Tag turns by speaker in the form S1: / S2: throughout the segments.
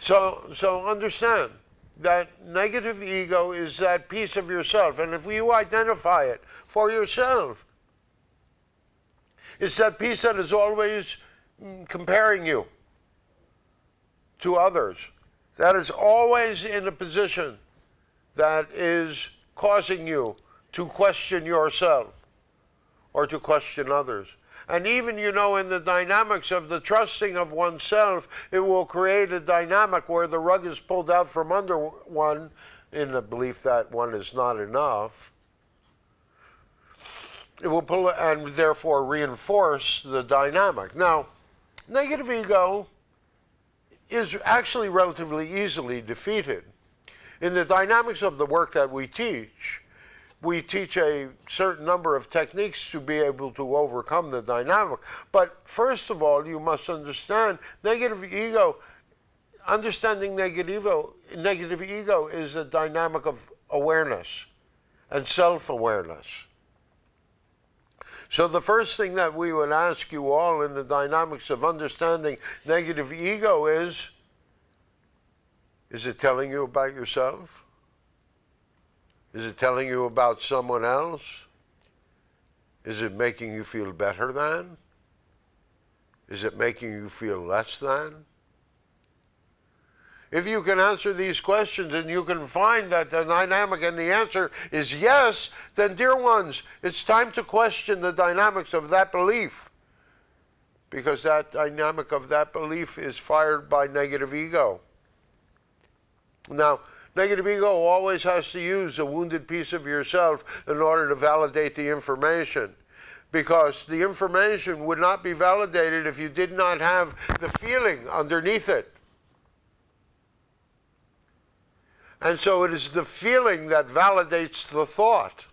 S1: So understand that negative ego is that piece of yourself, and if you identify it for yourself, it's that piece that is always comparing you to others, that is always in a position that is causing you to question yourself or to question others. And even, you know, in the dynamics of the trusting of oneself, it will create a dynamic where the rug is pulled out from under one in the belief that one is not enough. It will pull and therefore reinforce the dynamic. Now, negative ego is actually relatively easily defeated. In the dynamics of the work that we teach a certain number of techniques to be able to overcome the dynamic. But first of all, you must understand negative ego. Understanding negative ego is a dynamic of awareness and self-awareness. So the first thing that we would ask you all in the dynamics of understanding negative ego is it telling you about yourself? Is it telling you about someone else? Is it making you feel better than? Is it making you feel less than? If you can answer these questions and you can find that the dynamic and the answer is yes, then dear ones, it's time to question the dynamics of that belief, because that dynamic of that belief is fired by negative ego. Now, negative ego always has to use a wounded piece of yourself in order to validate the information, because the information would not be validated if you did not have the feeling underneath it. And so it is the feeling that validates the thought.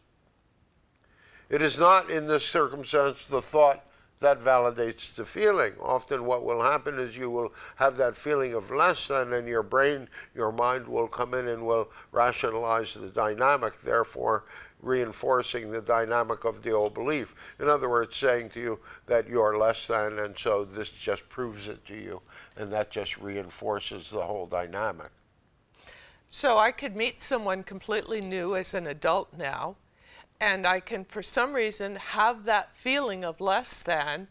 S1: It is not, in this circumstance, the thought that validates the feeling. Often what will happen is you will have that feeling of less than, and your brain, your mind will come in and will rationalize the dynamic, therefore reinforcing the dynamic of the old belief. In other words, saying to you that you're less than, and so this just proves it to you, and that just reinforces the whole dynamic.
S2: So I could meet someone completely new as an adult now, and I can, for some reason, have that feeling of less than,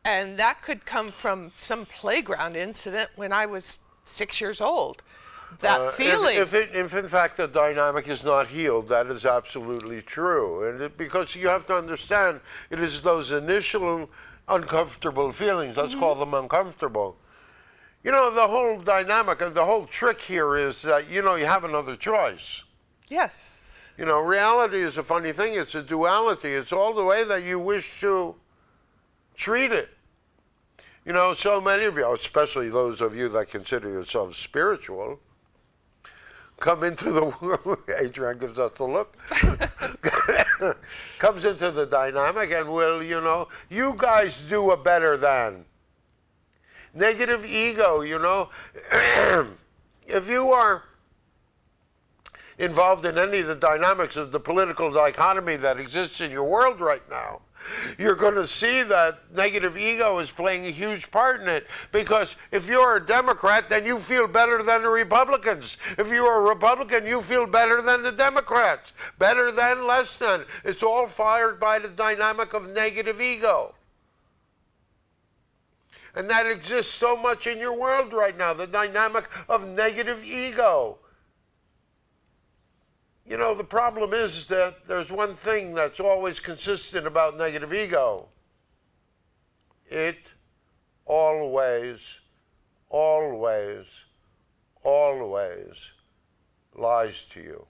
S2: and that could come from some playground incident when I was 6 years old. That feeling.
S1: If in fact the dynamic is not healed, that is absolutely true. And because you have to understand, it is those initial uncomfortable feelings, let's call them uncomfortable. You know, the whole dynamic and the whole trick here is that, you know, you have another choice.
S2: Yes.
S1: You know, reality is a funny thing. It's a duality. It's all the way that you wish to treat it. You know, so many of you, especially those of you that consider yourselves spiritual, come into the world. Adrian gives us the look. Comes into the dynamic and will, you know, you guys do a better than. Negative ego, you know, if you are involved in any of the dynamics of the political dichotomy that exists in your world right now, you're going to see that negative ego is playing a huge part in it. Because if you're a Democrat, then you feel better than the Republicans. If you're a Republican, you feel better than the Democrats. Better than, less than. It's all fired by the dynamic of negative ego. And that exists so much in your world right now, the dynamic of negative ego. You know, the problem is that there's one thing that's always consistent about negative ego. It always, always, always lies to you.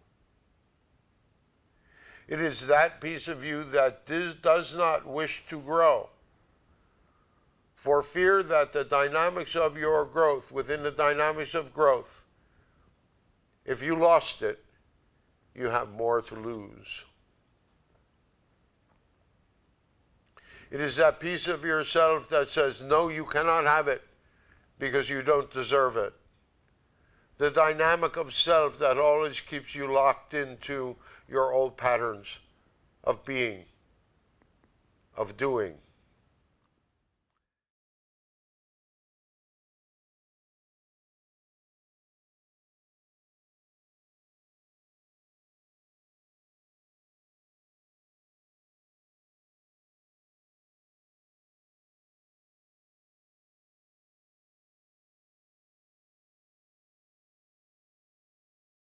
S1: It is that piece of you that does not wish to grow, for fear that the dynamics of your growth, within the dynamics of growth, if you lost it, you have more to lose. It is that piece of yourself that says, no, you cannot have it because you don't deserve it. The dynamic of self that always keeps you locked into your old patterns of being, of doing,